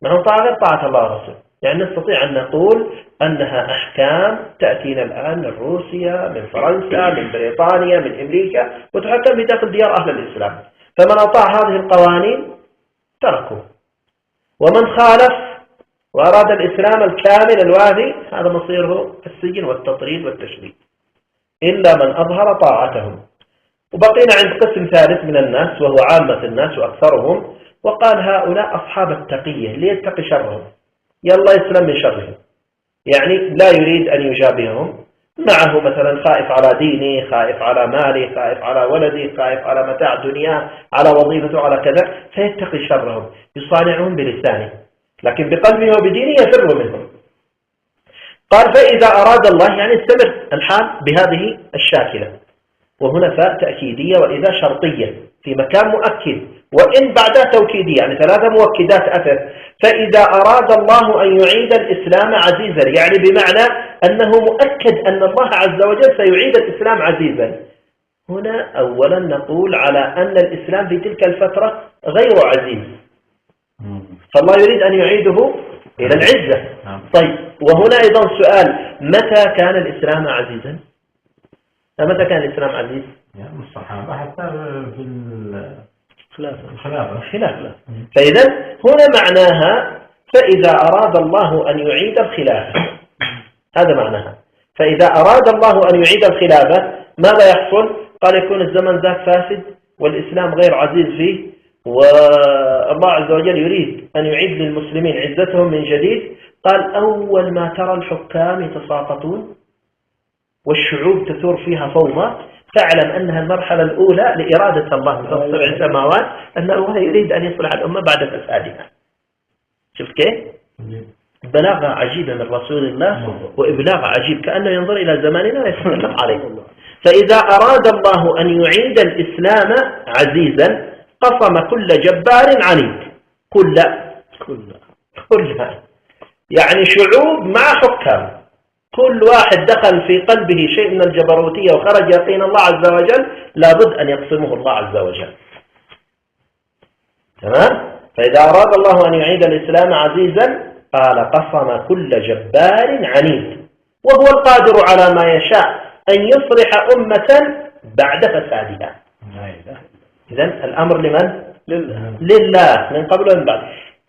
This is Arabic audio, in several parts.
من طاعة غير طاعة الله ورسوله. يعني نستطيع أن نقول أنها أحكام تأتينا الآن من روسيا، من فرنسا، من بريطانيا، من أمريكا، وتحكم في داخل ديار أهل الإسلام. فمن أطاع هذه القوانين تركوه، ومن خالف وأراد الإسلام الكامل الوافي هذا مصيره السجن والتطريد والتشريد، إلا من أظهر طاعتهم. وبقينا عند قسم ثالث من الناس وهو عامة الناس وأكثرهم، وقال هؤلاء أصحاب التقية ليتقي شرهم، يلا يسلم من شرهم، يعني لا يريد أن يشابههم، معه مثلا خائف على دينه، خائف على ماله، خائف على ولده، خائف على متاع دنياه، على وظيفته، على كذا، فيتقي شرهم، يصانعهم بلسانه، لكن بقلبه وبدينه يفر منهم. قال فإذا أراد الله، يعني استمر الحال بهذه الشاكلة، وهنا فاء تأكيدية وإذا شرطية في مكان مؤكد، وإن بعدها توكيدية، يعني ثلاثة مؤكدات أتت. فإذا أراد الله أن يعيد الإسلام عزيزا، يعني بمعنى أنه مؤكد أن الله عز وجل سيعيد الإسلام عزيزا. هنا أولا نقول على أن الإسلام في تلك الفترة غير عزيز، فالله يريد أن يعيده إلى العزة. طيب، وهنا أيضا سؤال، متى كان الإسلام عزيزا؟ متى كان الإسلام عزيز؟ يعني الصحابة حتى في الخلافة. فإذا هنا معناها فإذا أراد الله أن يعيد الخلافة، هذا معناها. فإذا أراد الله أن يعيد الخلافة ماذا يحصل؟ قال يكون الزمن ذاك فاسد والإسلام غير عزيز فيه، والله عز وجل يريد أن يعيد للمسلمين عزتهم من جديد. قال أول ما ترى الحكام يتساقطون والشعوب تثور فيها فوضى، فاعلم أنها المرحلة الأولى لإرادة الله من 7 سماوات أن الله يريد أن يصلح الأمة بعد فسادها. شفت كيف؟ بلاغة عجيبة من رسول الله وإبلاغ عجيب، كأنه ينظر إلى زماننا ويتكلم عليه. فإذا أراد الله أن يعيد الإسلام عزيزا قصم كل جبار عنيد، كل يعني شعوب مع حكام، كل واحد دخل في قلبه شيء من الجبروتية وخرج يقين الله عز وجل لابد أن يقسمه الله عز وجل. تمام؟ فإذا أراد الله أن يعيد الإسلام عزيزا قال قصم كل جبار عنيد، وهو القادر على ما يشاء أن يصلح أمة بعد فسادها. إذن الأمر لمن؟ لله من قبل ومن بعد.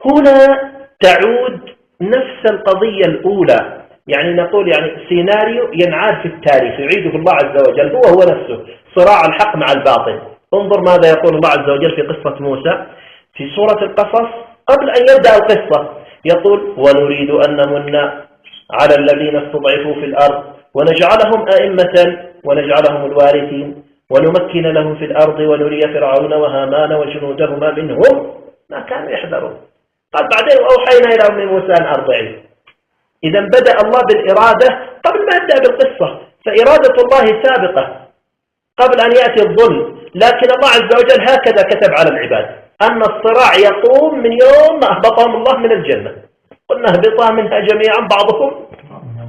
هنا تعود نفس القضية الأولى، يعني نقول يعني سيناريو ينعاد في التاريخ يعيده الله عز وجل هو نفسه، صراع الحق مع الباطل. انظر ماذا يقول الله عز وجل في قصة موسى في سورة القصص قبل أن يبدأ القصة، يقول ونريد أن نمن على الذين استضعفوا في الأرض ونجعلهم أئمة ونجعلهم الوارثين ونمكن لهم في الأرض ونري فرعون وهامان وجنودهما منهم ما كانوا يحذرون. قال بعدين أوحينا إلى أم موسى أن أرضعيه. إذا بدأ الله بالإرادة قبل ما يبدأ بالقصة، فإرادة الله سابقة قبل أن يأتي الظلم، لكن الله عز وجل هكذا كتب على العباد أن الصراع يقوم من يوم ما أهبطهم الله من الجنة، قلنا اهبطا منها جميعا بعضهم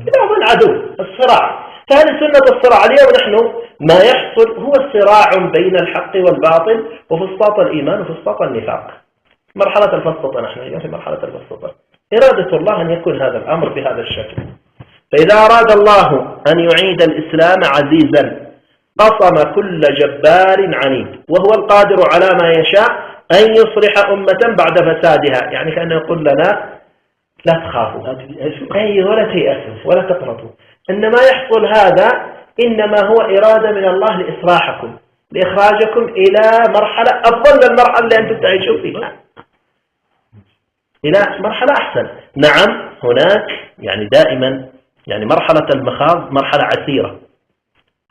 لبعض عدو، الصراع. فهذه سنة الصراع. اليوم نحن ما يحصل هو صراع بين الحق والباطل وفسطاط الإيمان وفسطاط النفاق، مرحلة الفسطاط. نحن اليوم في مرحلة الفسطاط. إرادة الله أن يكون هذا الأمر بهذا الشكل. فإذا أراد الله أن يعيد الإسلام عزيزا قصم كل جبار عنيد، وهو القادر على ما يشاء أن يصلح أمة بعد فسادها. يعني كأنه يقول لنا لا تخافوا ولا تيأسوا ولا تقنطوا، إنما يحصل هذا إنما هو إرادة من الله لإصلاحكم، لإخراجكم إلى مرحلة أفضل من المرحلة اللي أنتم تعيشون فيها، إلى مرحلة أحسن. نعم هناك يعني دائما يعني مرحلة المخاض مرحلة عسيرة.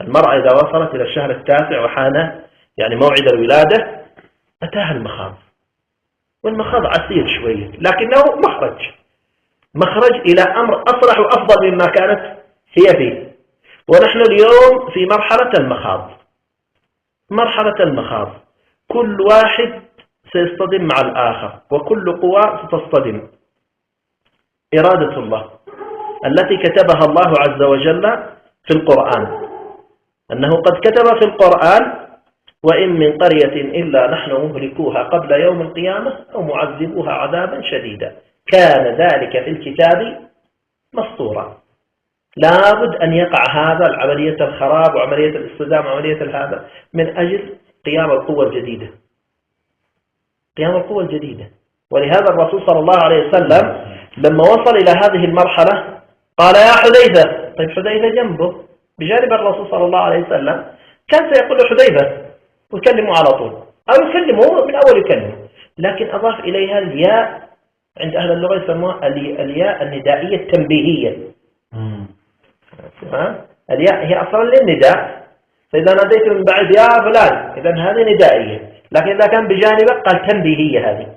المرأة إذا وصلت إلى الشهر 9 وحان يعني موعد الولادة أتاها المخاض، والمخاض عسير شوية لكنه مخرج إلى أمر أصلح وأفضل مما كانت هي فيه. ونحن اليوم في مرحلة المخاض، كل واحد سيصطدم مع الآخر وكل قوى ستصطدم. إرادة الله التي كتبها الله عز وجل في القرآن، أنه قد كتب في القرآن وإن من قرية إلا نحن مهلكوها قبل يوم القيامة أو معذبوها عذابا شديدا. كان ذلك في الكتاب مسطورا. لابد أن يقع هذا عملية الخراب وعملية الاصطدام وعملية هذا من أجل قيام القوة الجديدة، قيام القوة الجديدة. ولهذا الرسول صلى الله عليه وسلم لما وصل إلى هذه المرحلة قال يا حذيفة، طيب حذيفة جنبه بجانب الرسول صلى الله عليه وسلم، كان سيقول له حذيفة ويكلمه على طول أو يكلمه من أول يكلمه، لكن أضاف إليها الياء، عند أهل اللغة يسموها الياء الندائية التنبيهية. الياء هي أصلا للنداء، فإذا ناديت من بعد يا فلان إذا هذه ندائية، لكن إذا كان بجانبك قال تنبيهية، هذه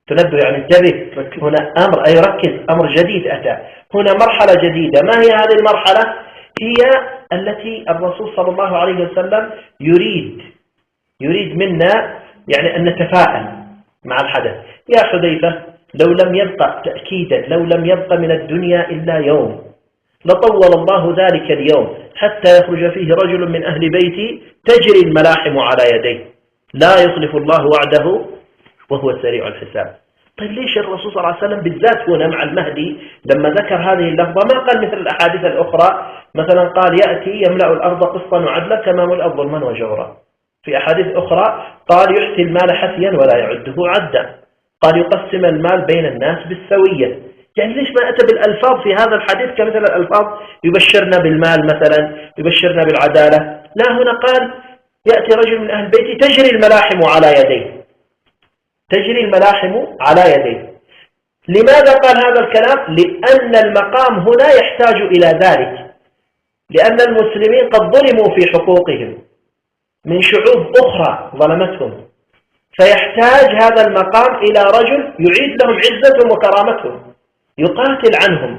تنبه يعني انتبه، هنا أمر أي ركز، أمر جديد أتى هنا، مرحلة جديدة. ما هي هذه المرحلة؟ هي التي الرسول صلى الله عليه وسلم يريد منا يعني أن نتفاءل مع الحدث. يا حذيفة لو لم يبقى تأكيدا، لو لم يبقى من الدنيا إلا يوم لطول الله ذلك اليوم حتى يخرج فيه رجل من أهل بيتي تجري الملاحم على يديه لا يخلف الله وعده وهو سريع الحساب. طيب ليش الرسول صلى الله عليه وسلم بالذات هنا مع المهدي لما ذكر هذه اللفظة ما قال مثل الأحاديث الأخرى مثلا قال يأتي يملأ الأرض قسطا وعدلا كما ملأت ظلما وجورا؟ في أحاديث أخرى قال يحسي المال حسيا ولا يعده عدا، قال يقسم المال بين الناس بالسوية. يعني ليش ما أتى بالألفاظ في هذا الحديث كمثل الألفاظ يبشرنا بالمال مثلا، يبشرنا بالعدالة؟ لا، هنا قال يأتي رجل من أهل بيتي تجري الملاحم على يديه، تجري الملاحم على يديه. لماذا قال هذا الكلام؟ لأن المقام هنا يحتاج إلى ذلك، لأن المسلمين قد ظلموا في حقوقهم من شعوب أخرى ظلمتهم، فيحتاج هذا المقام إلى رجل يعيد لهم عزتهم وكرامتهم، يقاتل عنهم.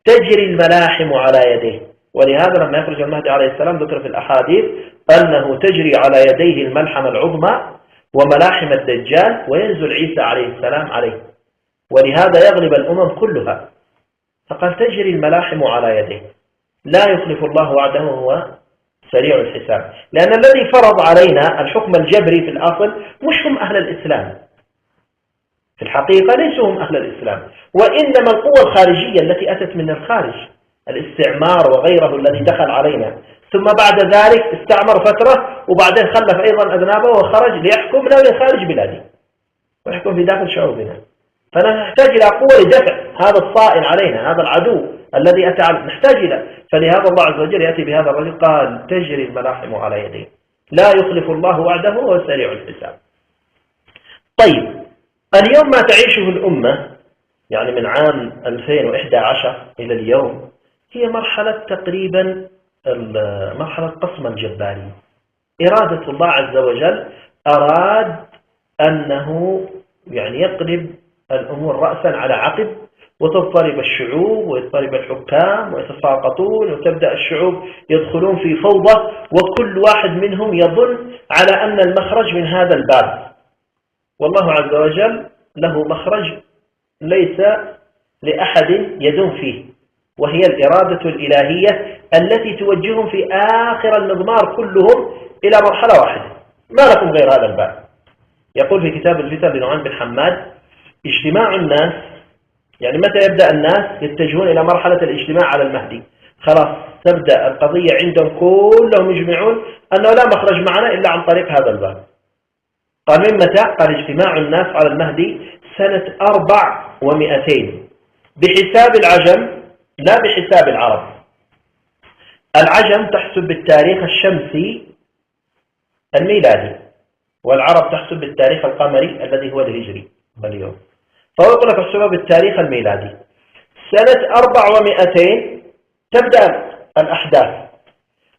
تجري الملاحم على يديه، ولهذا لما يخرج المهدي عليه السلام ذكر في الأحاديث أنه تجري على يديه الملحمة العظمى وملاحم الدجال، وينزل عيسى عليه السلام عليه، ولهذا يغلب الأمم كلها. فقال تجري الملاحم على يديه لا يخلف الله وعده وهو سريع الحساب. لأن الذي فرض علينا الحكم الجبري في الأصل مش هم أهل الإسلام، في الحقيقة ليسوا هم أهل الإسلام، وإنما القوة الخارجية التي أتت من الخارج، الاستعمار وغيره الذي دخل علينا، ثم بعد ذلك استعمر فترة وبعدين خلف أيضا أذنابه وخرج ليحكم لا خارج بلادي ويحكم في داخل شعوبنا. فنحتاج إلى قوة لدفع هذا الصائل علينا، هذا العدو الذي أتى علينا نحتاج إلى. فلهذا الله عز وجل يأتي بهذا الرجل قال تجري الملاحم على يديه لا يخلف الله وعده وهو سريع الحساب. طيب اليوم ما تعيشه الأمة يعني من عام 2011 إلى اليوم هي مرحلة تقريبا مرحلة قسم الجباري. إرادة الله عز وجل أراد أنه يعني يقلب الأمور رأسا على عقب، وتضطرب الشعوب ويضطرب الحكام ويتساقطون، وتبدأ الشعوب يدخلون في فوضى، وكل واحد منهم يظن على أن المخرج من هذا الباب. والله عز وجل له مخرج ليس لأحد يدون فيه، وهي الإرادة الإلهية التي توجههم في آخر المضمار كلهم إلى مرحلة واحدة، ما لكم غير هذا الباب. يقول في كتاب الفتن لنعمان بن حماد اجتماع الناس، يعني متى يبدأ الناس يتجهون إلى مرحلة الاجتماع على المهدي؟ خلاص تبدأ القضية عندهم كلهم يجمعون أنه لا مخرج معنا إلا عن طريق هذا الباب. قال من متى؟ قال اجتماع الناس على المهدي سنة 400 بحساب العجم لا بحساب العرب. العجم تحسب بالتاريخ الشمسي الميلادي، والعرب تحسب بالتاريخ القمري الذي هو الهجري اليوم. فهو يقول لك احسبها بالتاريخ الميلادي. سنة 400 تبدأ الأحداث.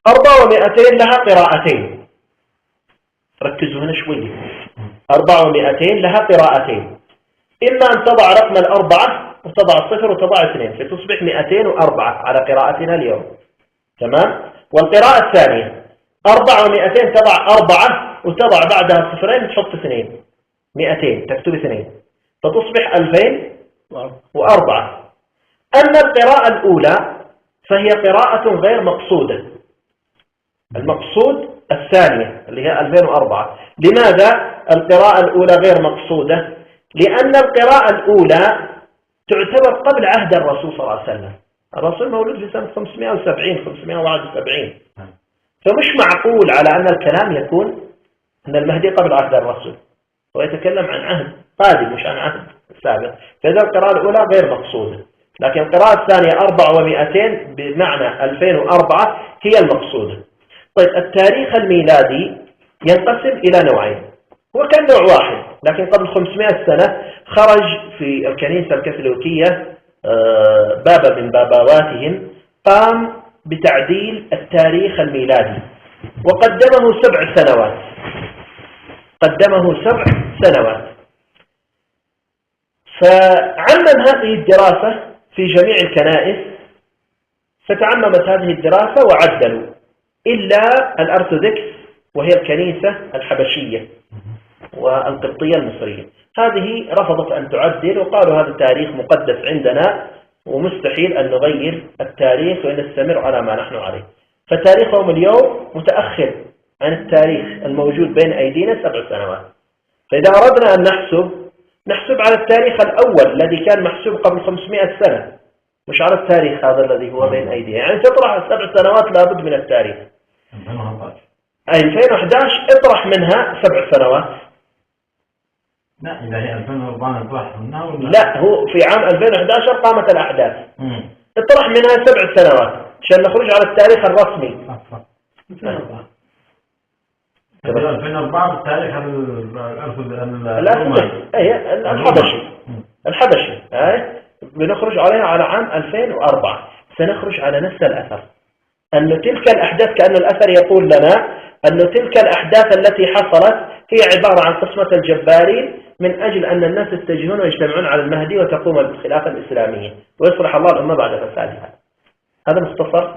400 لها قراءتين، ركزوا هنا شوي. 400 لها قراءتين، إما أن تضع رقم الأربعة وتضع الصفر وتضع 2 فتصبح 204 على قراءتنا اليوم، تمام؟ والقراءة الثانية 400 تضع 4 وتضع بعدها صفرين تحط 2، 200 تكتب 2 فتصبح 2004. أما القراءة الأولى فهي قراءة غير مقصودة، المقصود الثانية اللي هي 2004. لماذا القراءة الأولى غير مقصودة؟ لأن القراءة الأولى تعتبر قبل عهد الرسول صلى الله عليه وسلم. الرسول مولود في سنة 570 571، فمش معقول على أن الكلام يكون أن المهدي قبل عهد الرسول، ويتكلم عن عهد قادم مش عن عهد سابق. فإذا القراءة الأولى غير مقصودة، لكن القراءة الثانية 400 بمعنى 2004 هي المقصودة. طيب التاريخ الميلادي ينقسم إلى نوعين، هو كان نوع واحد لكن قبل 500 سنة خرج في الكنيسة الكاثوليكية بابا من بابواتهم قام بتعديل التاريخ الميلادي وقدمه 7 سنوات. قدمه 7 سنوات. فعمم هذه الدراسة في جميع الكنائس، فتعممت هذه الدراسة وعدلوا إلا الأرثوذكس وهي الكنيسة الحبشية والقبطية المصرية، هذه رفضت أن تعدل وقالوا هذا التاريخ مقدس عندنا ومستحيل أن نغير التاريخ ونستمر على ما نحن عليه. فتاريخهم اليوم متأخر عن التاريخ الموجود بين أيدينا 7 سنوات. فإذا أردنا أن نحسب على التاريخ الأول الذي كان محسوب قبل 500 سنة، مش على التاريخ هذا الذي هو بين أيدينا. يعني تطرح 7 سنوات لابد من التاريخ. 2011 اطرح منها 7 سنوات. لا إذا هي 2004 اطرح منها ولا لا، هو في عام 2011 قامت الأحداث. اطرح منها 7 سنوات عشان نخرج على التاريخ الرسمي. 2004 بالتاريخ الحبشي بنخرج عليها على عام 2004. سنخرج على نفس الأثر، أن تلك الأحداث كأن الأثر يقول لنا أن تلك الأحداث التي حصلت هي عبارة عن قسمة الجبارين من أجل أن الناس يتجهون ويجتمعون على المهدي وتقوم الخلافة الإسلامية ويصلح الله الأمة بعد فسادها. هذا مختصر